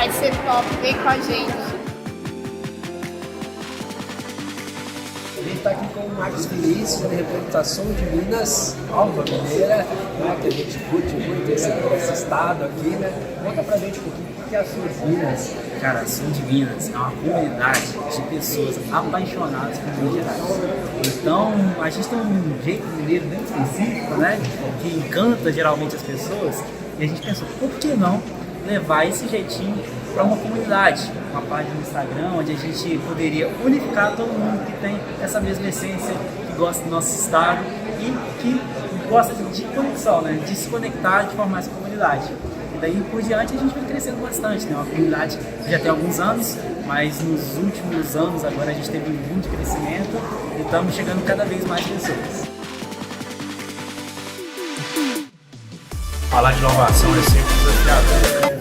Vai ser top, vem com a gente. A gente está aqui com o Marcos Felício, da representação de Minas, Alva Mineira, né, que a gente curte muito esse estado aqui, né? Conta pra gente um pouquinho o que é a Sul de Minas. Cara, a Sul de Minas é uma comunidade de pessoas apaixonadas por Minas Gerais. Então, a gente tem um jeito mineiro bem específico, né? Que encanta geralmente as pessoas. E a gente pensou, por que não levar esse jeitinho para uma comunidade? Uma página no Instagram onde a gente poderia unificar todo mundo que tem essa mesma essência, que gosta do nosso estado e que gosta de conexão, né? De se conectar, de formar essa comunidade. E daí por diante a gente vem crescendo bastante, né? Uma comunidade que já tem alguns anos, mas nos últimos anos agora a gente teve um boom de crescimento e estamos chegando cada vez mais pessoas. Falar de inovação é sempre desafiador.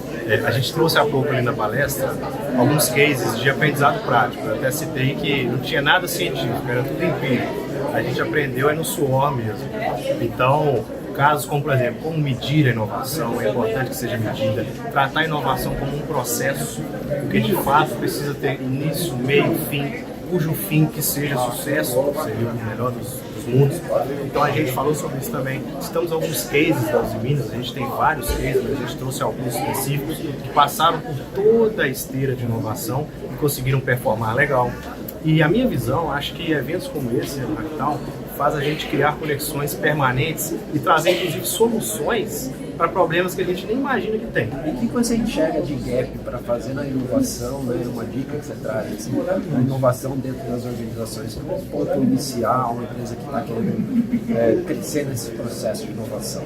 A gente trouxe há pouco ali na palestra alguns cases de aprendizado prático. Eu até citei que não tinha nada científico, era tudo empírico. A gente aprendeu no suor mesmo. Então, casos como, por exemplo, como medir a inovação, é importante que seja medida, tratar a inovação como um processo, porque de fato precisa ter início, meio, fim, cujo fim que seja sucesso, seria o melhor dos mundos. Então a gente falou sobre isso também. Citamos alguns cases da Uzi Minas, a gente tem vários cases, mas a gente trouxe alguns específicos que passaram por toda a esteira de inovação e conseguiram performar legal. E a minha visão, acho que eventos como esse, o Hacktown, faz a gente criar conexões permanentes e trazer inclusive soluções para problemas que a gente nem imagina que tem. E o que você enxerga de gap para fazer na inovação, né? Uma dica que você traz, assim, a inovação dentro das organizações, como ponto inicial, uma empresa que está querendo crescer nesse processo de inovação?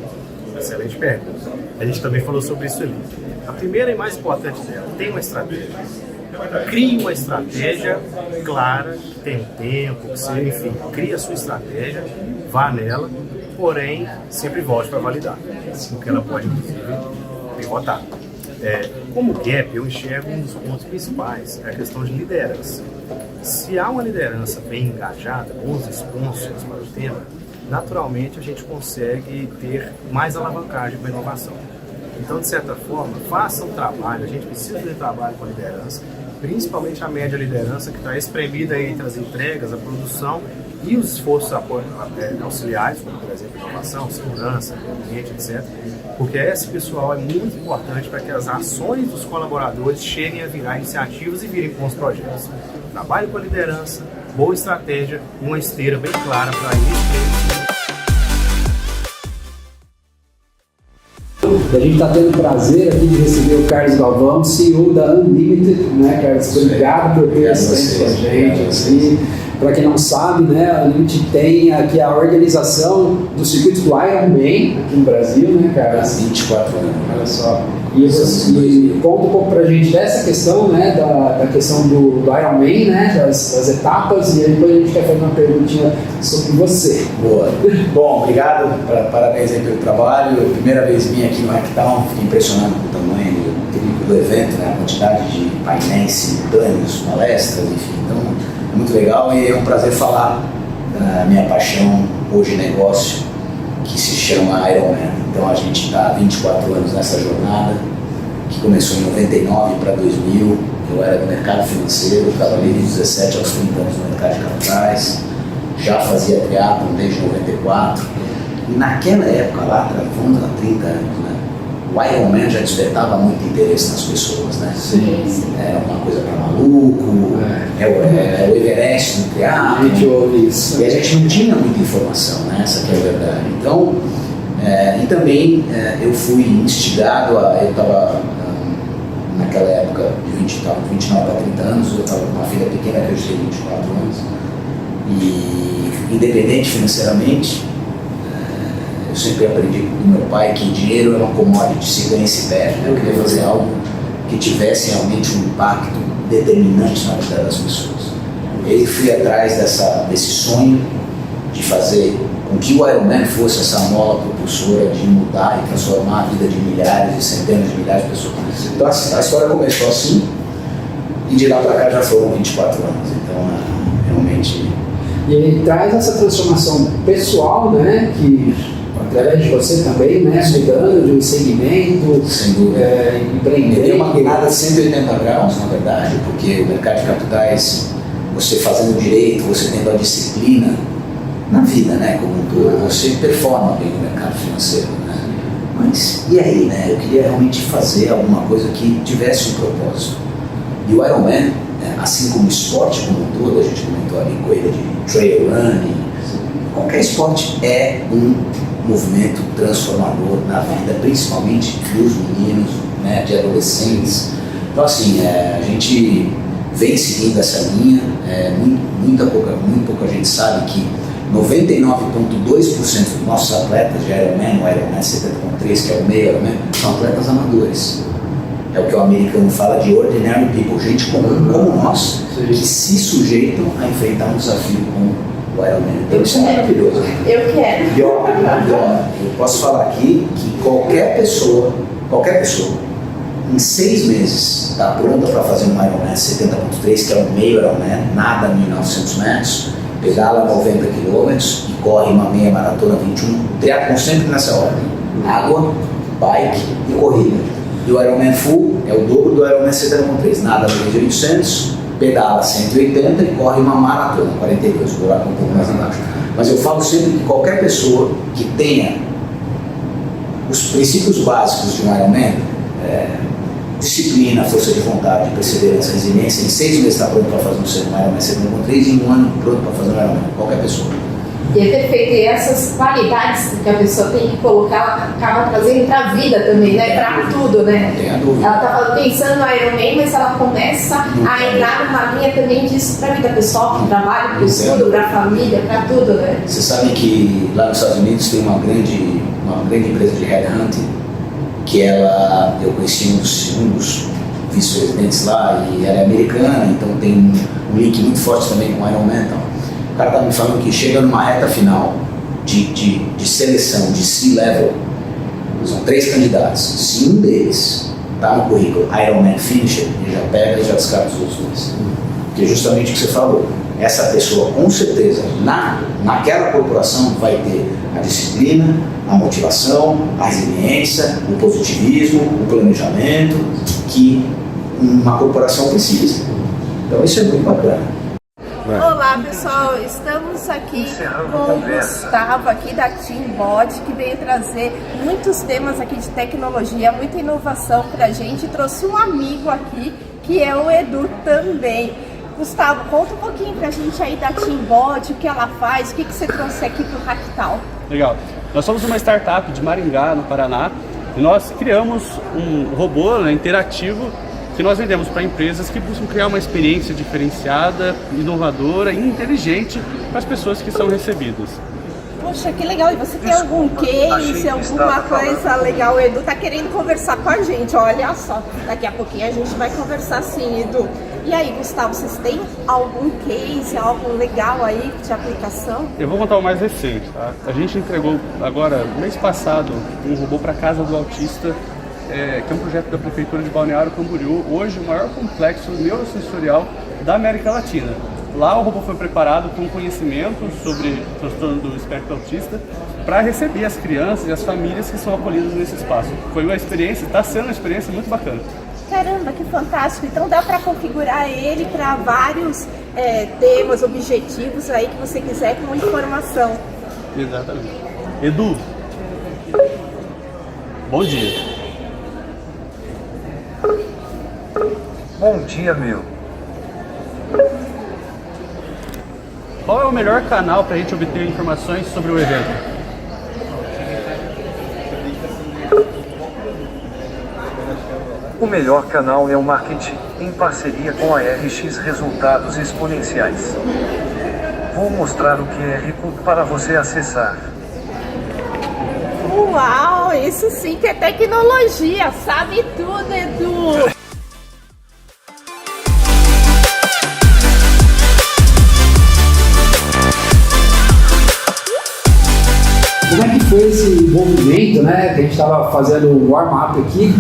Excelente pergunta. A gente também falou sobre isso ali. A primeira e mais importante dela, tem uma estratégia. Crie uma estratégia clara, que tenha um tempo, que seja, enfim, crie a sua estratégia, vá nela, porém, sempre volte para validar, porque ela pode, inclusive, pivotar. Como gap, eu enxergo um dos pontos principais, é a questão de liderança. Se há uma liderança bem engajada, bons sponsors para o tema, naturalmente a gente consegue ter mais alavancagem para a inovação. Então, de certa forma, faça um trabalho, a gente precisa de trabalho com a liderança, principalmente a média liderança que está espremida entre as entregas, a produção e os esforços auxiliares, como por exemplo inovação, segurança, ambiente, etc. Porque esse pessoal é muito importante para que as ações dos colaboradores cheguem a virar iniciativas e virem bons projetos. Trabalho com a liderança, boa estratégia e uma esteira bem clara para isso. A gente está tendo o prazer aqui de receber o Carlos Galvão, CEO da Unlimited, né, Carlos? Obrigado por ter esse tempo com a gente. Para quem não sabe, né, a Unlimited tem aqui a organização do circuito do Ironman aqui no Brasil, né, Carlos? 24 anos. Olha só. E conta um pouco pra gente dessa questão, né, da questão do Ironman, né, das etapas, e aí depois a gente quer fazer uma perguntinha sobre você. Boa. Bom, obrigado, parabéns aí pelo trabalho. Primeira vez vim aqui no Hacktown, fiquei impressionado com o tamanho do evento, né, a quantidade de painéis simultâneos, palestras, enfim, então é muito legal e é um prazer falar da minha paixão hoje negócio, que se chama Ironman. Então a gente está há 24 anos nessa jornada, que começou em 99 para 2000. Eu era do mercado financeiro, trabalhei de 17 aos 30 anos no mercado de capitais, já fazia triatlon desde 94. E naquela época lá, vamos há 30 anos, né? O Ironman já despertava muito interesse nas pessoas, né? Sim. Era uma coisa para maluco, é o Everest no triatlon. A gente ouve isso. E a gente não tinha muita informação, né? Essa que é a verdade. Então, e também eu fui instigado eu estava naquela época de 29 a 30 anos, eu estava com uma filha pequena que eu tinha 24 anos, e independente financeiramente, eu sempre aprendi do meu pai que dinheiro é uma commodity, se ganha e se perde, né? Eu queria fazer algo que tivesse realmente um impacto determinante na vida das pessoas. Eu fui atrás desse sonho de fazer com que o Ironman fosse essa mola propulsora de mudar e transformar a vida de milhares e centenas de milhares de pessoas. Então a história começou assim e de lá para cá já foram 24 anos. Então realmente... E ele traz essa transformação pessoal, né, que através de você também, né? Mudando de um segmento, Sem dúvida. Eu empreender. dei uma guinada de 180 graus, na verdade, porque o mercado de capitais, você fazendo direito, você tendo a disciplina na vida, né, como um todo, você performa bem no mercado financeiro, né? Mas e aí, né? Eu queria realmente fazer alguma coisa que tivesse um propósito. E o Ironman, né, assim como o esporte como um todo, a gente comentou ali, corrida de trail running, qualquer esporte é um movimento transformador na vida, principalmente dos meninos, né, de adolescentes. Então, assim, a gente vem seguindo essa linha, muito pouca gente sabe que 99,2% dos nossos atletas de Ironman, o Ironman 70.3, que é o meio Ironman, são atletas amadores. É o que o americano fala de ordinary people, gente comum como nós, que se sujeitam a enfrentar um desafio como o Ironman. Então isso é maravilhoso. Eu quero. E ó, eu posso falar aqui que qualquer pessoa, em 6 meses, está pronta para fazer um Ironman 70.3, que é o meio Ironman, nada 1.900 metros, pedala 90 km e corre uma meia maratona 21, triatlon sempre nessa ordem: água, bike e corrida. E o Ironman Full é o dobro do Ironman 70.3, nada menos de 800, pedala 180 e corre uma maratona 42, vou lá um pouco mais embaixo. Mas eu falo sempre que qualquer pessoa que tenha os princípios básicos de um Ironman, disciplina, força de vontade, perseverança, resiliência, em 6 meses está pronto para fazer um Ironman 70.3 e em 1 ano pronto para fazer um Ironman, qualquer pessoa. E é perfeito. E essas qualidades que a pessoa tem que colocar, acaba trazendo para a vida também, né? Para tudo, né? Não tenha dúvida. Ela está pensando no Ironman, mas ela começa a entrar numa linha também disso para a vida pessoal, para o trabalho, para o estudo, para a família, para tudo, né? Você sabe que lá nos Estados Unidos tem uma grande empresa de headhunting, que eu conheci um dos vice-presidentes lá, e ela é americana, então tem um link muito forte também com o Ironman. Então, o cara estava me falando que chega numa reta final de seleção, de C-level, são 3 candidatos. Se um deles está no currículo Ironman Finisher, ele já pega e já descarta os outros 2. Porque é justamente o que você falou, essa pessoa com certeza naquela corporação vai ter a disciplina, a motivação, a resiliência, o positivismo, o planejamento que uma corporação precisa. Então isso é muito bacana. Olá pessoal, estamos aqui com o Gustavo aqui da TeamBot, que veio trazer muitos temas aqui de tecnologia, muita inovação pra gente. Trouxe um amigo aqui que é o Edu também. Gustavo, conta um pouquinho pra gente aí da TeamBot, o que ela faz, o que você trouxe aqui pro Hacktal. Legal, nós somos uma startup de Maringá, no Paraná, e nós criamos um robô, né, interativo, que nós vendemos para empresas que buscam criar uma experiência diferenciada, inovadora e inteligente para as pessoas que são recebidas. Poxa, que legal! E você tem algum case, alguma coisa legal? O Edu tá querendo conversar com a gente, olha só. Daqui a pouquinho a gente vai conversar sim, Edu. E aí, Gustavo, vocês têm algum case, algo legal aí de aplicação? Eu vou contar o mais recente, tá? A gente entregou agora, mês passado, um robô para a Casa do Autista, que é um projeto da Prefeitura de Balneário Camboriú, hoje o maior complexo neurosensorial da América Latina. Lá o robô foi preparado com conhecimento sobre transtorno do espectro autista para receber as crianças e as famílias que são acolhidas nesse espaço. Foi uma experiência, está sendo uma experiência muito bacana. Caramba, que fantástico! Então dá para configurar ele para vários temas, objetivos aí que você quiser com informação. Exatamente. Edu, bom dia. Bom dia, meu. Qual é o melhor canal para a gente obter informações sobre o evento? O melhor canal é o marketing, em parceria com a RX Resultados Exponenciais. Vou mostrar o QR Code para você acessar. Uau, isso sim que é tecnologia, sabe tudo, Edu! Como é que foi esse envolvimento momento, né, que a gente estava fazendo o warm-up aqui,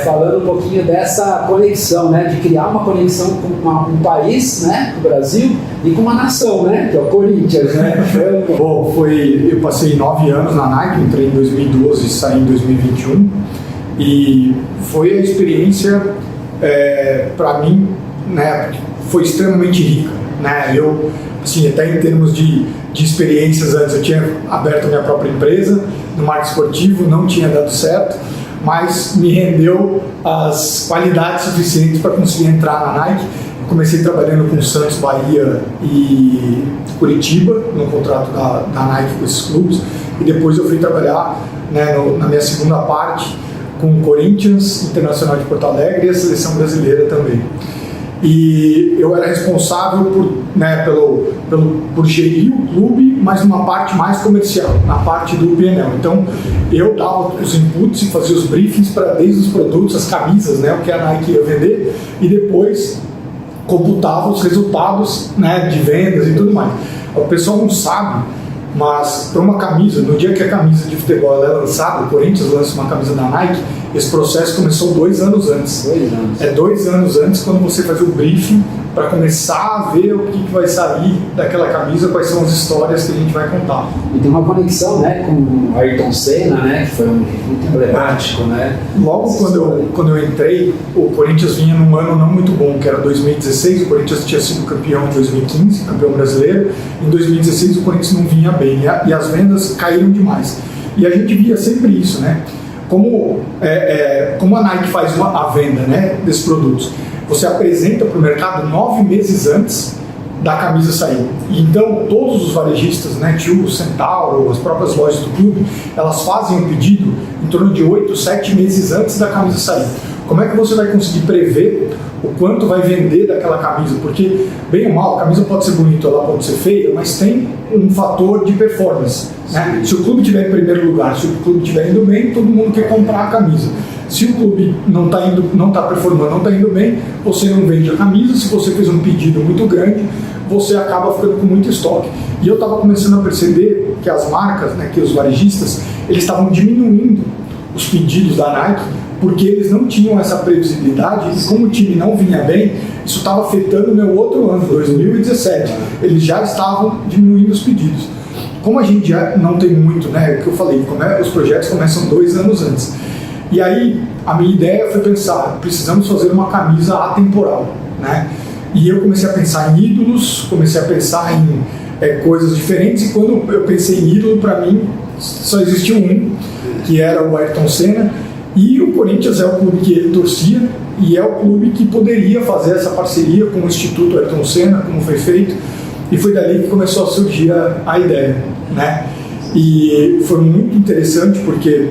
falando um pouquinho dessa conexão, né, de criar uma conexão com um país, né, o Brasil, e com uma nação, né, que é o Corinthians, né. Bom, eu passei 9 anos na Nike, entrei em 2012 e saí em 2021, e foi a experiência, para mim, né, foi extremamente rica, né, eu, assim, até em termos de experiências antes, eu tinha aberto a minha própria empresa no marketing esportivo, não tinha dado certo, mas me rendeu as qualidades suficientes para conseguir entrar na Nike. Eu comecei trabalhando com Santos, Bahia e Curitiba, no contrato da Nike com esses clubes, e depois eu fui trabalhar, né, na minha segunda parte com o Corinthians, Internacional de Porto Alegre e a Seleção Brasileira também. E eu era responsável por gerir o clube, mas numa parte mais comercial, na parte do P&L. Então, eu dava os inputs e fazia os briefings para desde os produtos, as camisas, né, o que a Nike ia vender, e depois computava os resultados, né, de vendas e tudo mais. O pessoal não sabe, mas para uma camisa, no dia que a camisa de futebol é lançada, o Corinthians lança uma camisa da Nike, esse processo começou 2 anos antes. 2 anos. É 2 anos antes, quando você faz o briefing para começar a ver o que vai sair daquela camisa, quais são as histórias que a gente vai contar. E tem uma conexão, né, com o Ayrton Senna, né, que foi muito emblemático, né? Logo quando eu entrei, o Corinthians vinha num ano não muito bom, que era 2016, o Corinthians tinha sido campeão em 2015, campeão brasileiro. Em 2016 o Corinthians não vinha bem e as vendas caíram demais. E a gente via sempre isso, né? Como a Nike faz a venda, né, desses produtos? Você apresenta para o mercado 9 meses antes da camisa sair. E então, todos os varejistas, né, Tio, Centauro, as próprias lojas do clube, elas fazem o pedido em torno de 8, 7 meses antes da camisa sair. Como é que você vai conseguir prever o quanto vai vender daquela camisa? Porque, bem ou mal, a camisa pode ser bonita, ela pode ser feia, mas tem um fator de performance, né? Se o clube estiver em primeiro lugar, se o clube estiver indo bem, todo mundo quer comprar a camisa. Se o clube não está performando, não está indo bem, você não vende a camisa. Se você fez um pedido muito grande, você acaba ficando com muito estoque. E eu estava começando a perceber que as marcas, né, que os varejistas, eles estavam diminuindo os pedidos da Nike, porque eles não tinham essa previsibilidade, e como o time não vinha bem, isso estava afetando o meu outro ano, 2017. Eles já estavam diminuindo os pedidos. Como a gente já não tem muito, né, o que eu falei, os projetos começam 2 anos antes. E aí, a minha ideia foi pensar, precisamos fazer uma camisa atemporal, né? E eu comecei a pensar em ídolos, comecei a pensar em coisas diferentes, e quando eu pensei em ídolo, para mim, só existia um, que era o Ayrton Senna, e o Corinthians é o clube que ele torcia, e é o clube que poderia fazer essa parceria com o Instituto Ayrton Senna, como foi feito, e foi dali que começou a surgir a ideia, né? E foi muito interessante, porque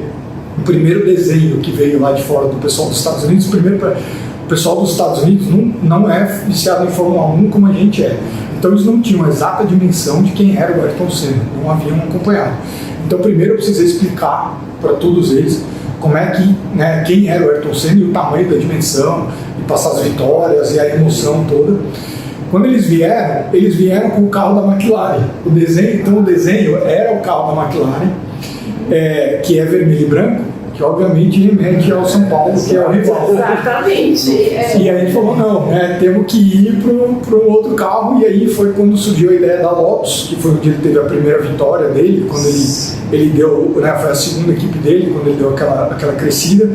o primeiro desenho que veio lá de fora do pessoal dos Estados Unidos, o pessoal dos Estados Unidos não é viciado em Fórmula 1 como a gente é. Então eles não tinham a exata dimensão de quem era o Ayrton Senna, não haviam acompanhado. Então primeiro eu precisei explicar para todos eles como é que, né, quem era o Ayrton Senna e o tamanho da dimensão, e passar as vitórias e a emoção toda. Quando eles vieram com o carro da McLaren. O desenho era o carro da McLaren, que é vermelho e branco, que obviamente remete ao São Paulo, que é o rival. Exatamente. E aí a gente falou, não, temos que ir para um outro carro, e aí foi quando surgiu a ideia da Lotus, que foi onde ele teve a primeira vitória dele, quando ele deu, né, foi a segunda equipe dele, quando ele deu aquela crescida.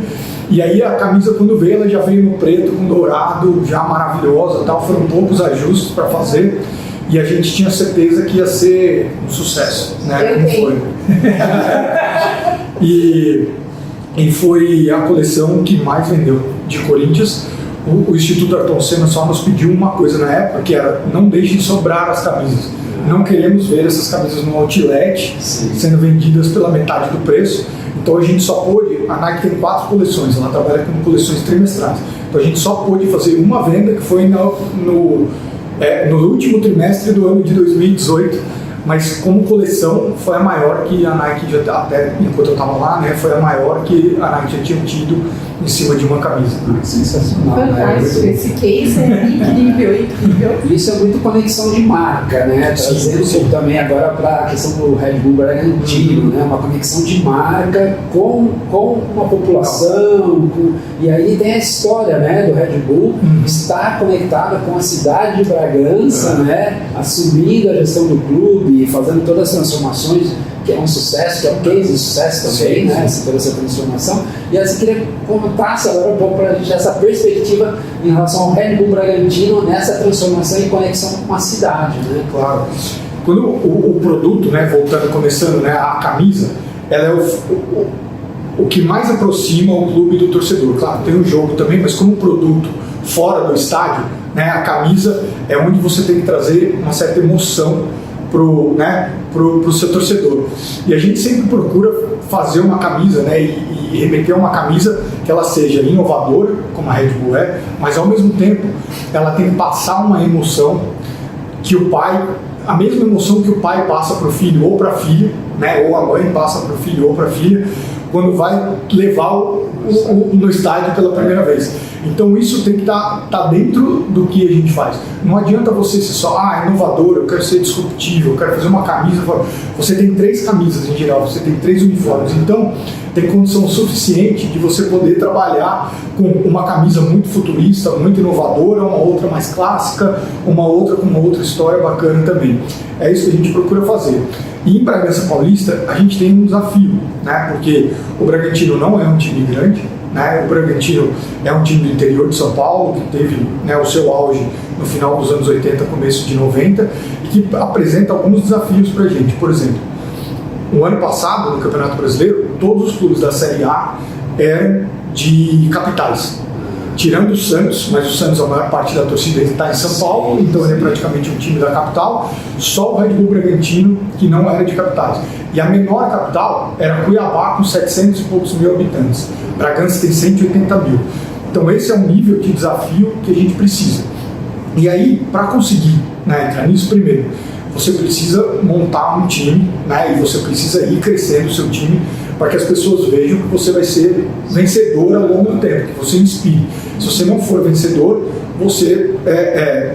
E aí a camisa, quando veio, ela já veio no preto com dourado, já maravilhosa, tal. Foram poucos ajustes para fazer, e a gente tinha certeza que ia ser um sucesso, né? Como foi. E foi a coleção que mais vendeu de Corinthians. O Instituto Ayrton Senna só nos pediu uma coisa na época, que era: não deixem sobrar as camisas. Não queremos ver essas camisas no outlet sendo vendidas pela metade do preço. Então a gente só pôde, a Nike tem 4 coleções, ela trabalha com coleções trimestrais. Então a gente só pôde fazer uma venda, que foi no último trimestre do ano de 2018, mas como coleção foi a maior que a Nike já, até enquanto eu estava lá, né, foi a maior que a Nike já tinha tido em cima de uma camisa. Sensacional. Fantástico, esse case é incrível. Isso é muito conexão de marca, né? Trazendo também agora para a questão do Red Bull Bragantino, né? Uma conexão de marca com uma população, e aí tem a história, né, do Red Bull estar conectada com a cidade de Bragança, né? Assumindo a gestão do clube, fazendo todas as transformações, que é um sucesso, que é um case de sucesso também, né? Toda essa transformação. E aí você queria contasse agora um pouco para a gente essa perspectiva em relação ao Red Bull Bragantino nessa transformação e conexão com a cidade, né? Claro. Quando o produto, né, começando, né, a camisa, ela é o que mais aproxima o clube do torcedor. Claro, tem o jogo também, mas como produto fora do estádio, né, a camisa é onde você tem que trazer uma certa emoção pro seu torcedor. E a gente sempre procura fazer uma camisa, né, e remeter uma camisa que ela seja inovadora, como a Red Bull é, mas ao mesmo tempo ela tem que passar uma emoção que o pai, a mesma emoção que o pai passa para o filho ou para a filha, né, ou a mãe passa para o filho ou para a filha, quando vai levar no estádio pela primeira vez. Então isso tem que estar dentro do que a gente faz. Não adianta você ser só inovador, eu quero ser disruptivo, eu quero fazer uma camisa. Você tem 3 camisas em geral, você tem 3 uniformes, então tem condição suficiente de você poder trabalhar com uma camisa muito futurista, muito inovadora, uma outra mais clássica, uma outra com uma outra história bacana também. É isso que a gente procura fazer. E em Bragança Paulista a gente tem um desafio, né? Porque o Bragantino não é um time grande, né? O Bragantino é um time do interior de São Paulo que teve, né, o seu auge no final dos anos 80, começo de 90, e que apresenta alguns desafios para a gente. Por exemplo, no ano passado, no Campeonato Brasileiro, todos os clubes da Série A eram de capitais, tirando o Santos, mas o Santos, a maior parte da torcida está em São Paulo, então ele é praticamente um time da capital. Só o Red Bull Bragantino que não era de capitais. E a menor capital era Cuiabá, com 700 e poucos mil habitantes. Bragança tem 180 mil. Então esse é um nível de desafio que a gente precisa. E aí, para conseguir, né, entrar nisso, primeiro, você precisa montar um time, né, e você precisa ir crescendo o seu time para que as pessoas vejam que você vai ser vencedor ao longo do tempo, que você inspire. Se você não for vencedor, você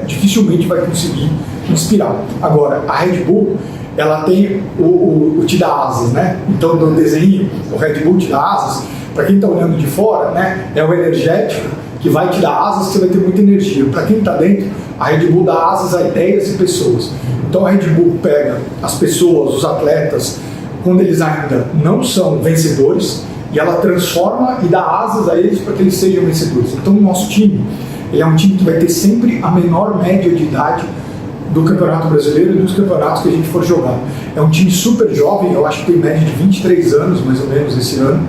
dificilmente vai conseguir inspirar. Agora, a Red Bull, ela tem o te dá asas, né? Então, no desenho, o Red Bull te dá asas. Para quem está olhando de fora, né, é o energético que vai te dar asas, você vai ter muita energia. Para quem está dentro, a Red Bull dá asas a ideias e pessoas. Então, a Red Bull pega as pessoas, os atletas, quando eles ainda não são vencedores, e ela transforma e dá asas a eles para que eles sejam vencedores. Então, o nosso time, ele é um time que vai ter sempre a menor média de idade do Campeonato Brasileiro e dos campeonatos que a gente for jogar. É um time super jovem, eu acho que tem média de 23 anos, mais ou menos, esse ano.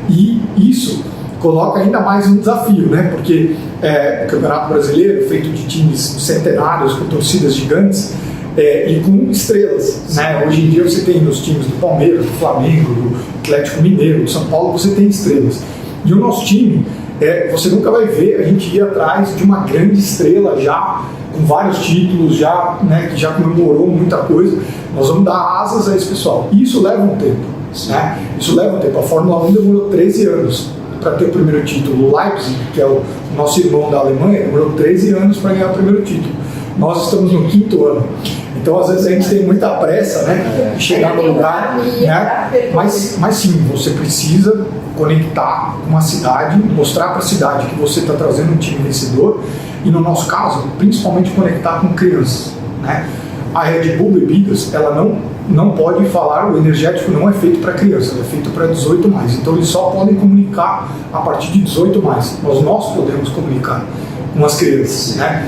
E isso coloca ainda mais um desafio, né? Porque o Campeonato Brasileiro, feito de times centenários, com torcidas gigantes, e com estrelas, né? Hoje em dia você tem nos times do Palmeiras, do Flamengo, do Atlético Mineiro, do São Paulo, você tem estrelas. E o nosso time, você nunca vai ver a gente ir atrás de uma grande estrela já, com vários títulos, já, né, que já comemorou muita coisa. Nós vamos dar asas a esse pessoal. E isso leva um tempo, né? Isso leva um tempo. A Fórmula 1 demorou 13 anos para ter o primeiro título. O Leipzig, que é o nosso irmão da Alemanha, demorou 13 anos para ganhar o primeiro título. Nós estamos no 5º ano. Então, às vezes, a gente tem muita pressa, né, de chegar no lugar, né? Mas sim, você precisa conectar com a cidade, mostrar para a cidade que você está trazendo um time vencedor e, no nosso caso, principalmente conectar com crianças, né? A Red Bull Bebidas, ela não pode falar, o energético não é feito para crianças, ele é feito para 18+. Então, eles só podem comunicar a partir de 18+. Nós podemos comunicar com as crianças, né?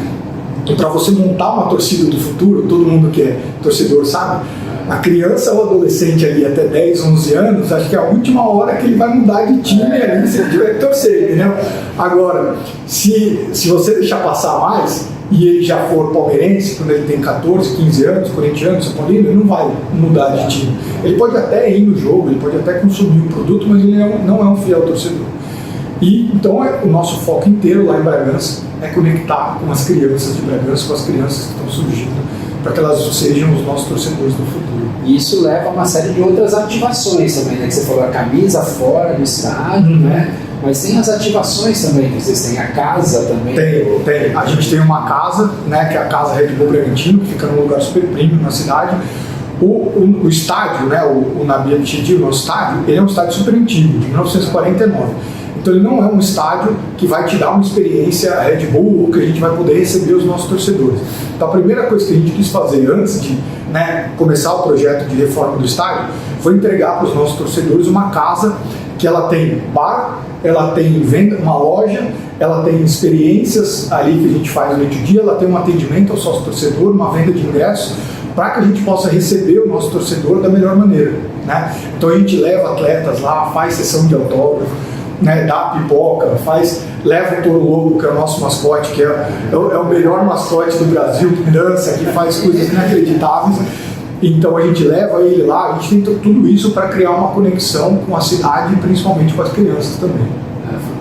E para você montar uma torcida do futuro, todo mundo que é torcedor sabe, a criança ou adolescente ali até 10, 11 anos, acho que é a última hora que ele vai mudar de time ali, se ele tiver que torcer, entendeu? Agora, se você deixar passar mais, e ele já for palmeirense, quando ele tem 14, 15 anos, corintiano, São Paulino, ele não vai mudar de time. Ele pode até ir no jogo, ele pode até consumir o produto, mas ele não é um fiel torcedor. E então o nosso foco inteiro lá em Bragança é conectar com as crianças de Bragança, com as crianças que estão surgindo, para que elas sejam os nossos torcedores do futuro. E isso leva a uma série de outras ativações também, né? Que você falou, a camisa fora do estádio, né? mas tem as ativações também, que vocês têm a casa também. Tem. A gente tem uma casa, né, que é a Casa Red Bull Bragantino, que fica num lugar super premium na cidade. O estádio, né, o Nabi Bichedi, o nosso estádio, ele é um estádio super antigo, de 1949. Então ele não é um estádio que vai te dar uma experiência Red Bull ou que a gente vai poder receber os nossos torcedores. Então a primeira coisa que a gente quis fazer antes de, né, começar o projeto de reforma do estádio foi entregar para os nossos torcedores uma casa que ela tem bar, ela tem venda, uma loja, ela tem experiências ali que a gente faz durante o dia, ela tem um atendimento ao sócio torcedor, uma venda de ingressos, para que a gente possa receber o nosso torcedor da melhor maneira, né? Então a gente leva atletas lá, faz sessão de autógrafo, né, dá pipoca, leva o Toro Lobo, que é o nosso mascote, que é o melhor mascote do Brasil, que dança, que faz coisas inacreditáveis. Então a gente leva ele lá, a gente tem tudo isso para criar uma conexão com a cidade e principalmente com as crianças também.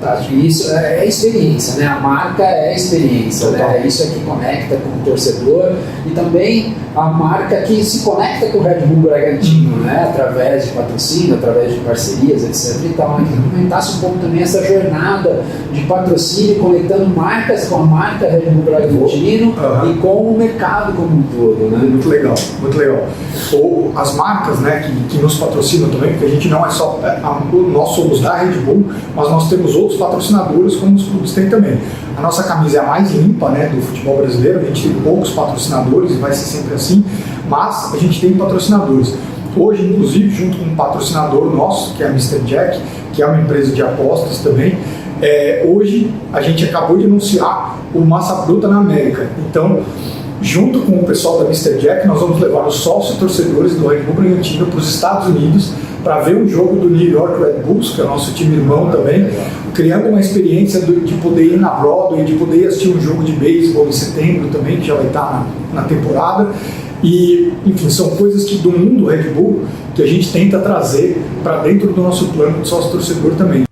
Fantástico. E isso é experiência, né? A marca é experiência, né? Isso é que conecta com o torcedor e também a marca que se conecta com o Red Bull Bragantino, né? Através de patrocínio, através de parcerias, etc. E tal. Que comentasse um pouco também essa jornada de patrocínio, conectando marcas com a marca Red Bull Bragantino e com o mercado como um todo, né? Muito legal, muito legal. Ou as marcas, né, que nos patrocinam também, porque a gente não é só, nós somos da Red Bull, mas nós temos outros patrocinadores, como os clubes têm também. A nossa camisa é a mais limpa, né, do futebol brasileiro, a gente tem poucos patrocinadores e vai ser sempre assim, mas a gente tem patrocinadores. Hoje, inclusive, junto com um patrocinador nosso, que é a Mr. Jack, que é uma empresa de apostas também, hoje a gente acabou de anunciar o Massa Bruta na América. Então, junto com o pessoal da Mr. Jack, nós vamos levar os sócios torcedores do Red Bull Bragantino para os Estados Unidos para ver um jogo do New York Red Bulls, que é o nosso time irmão também, criando uma experiência de poder ir na Broadway, de poder assistir um jogo de beisebol em setembro também, que já vai estar na temporada. E, enfim, são coisas que do mundo Red Bull que a gente tenta trazer para dentro do nosso plano de sócio torcedor também.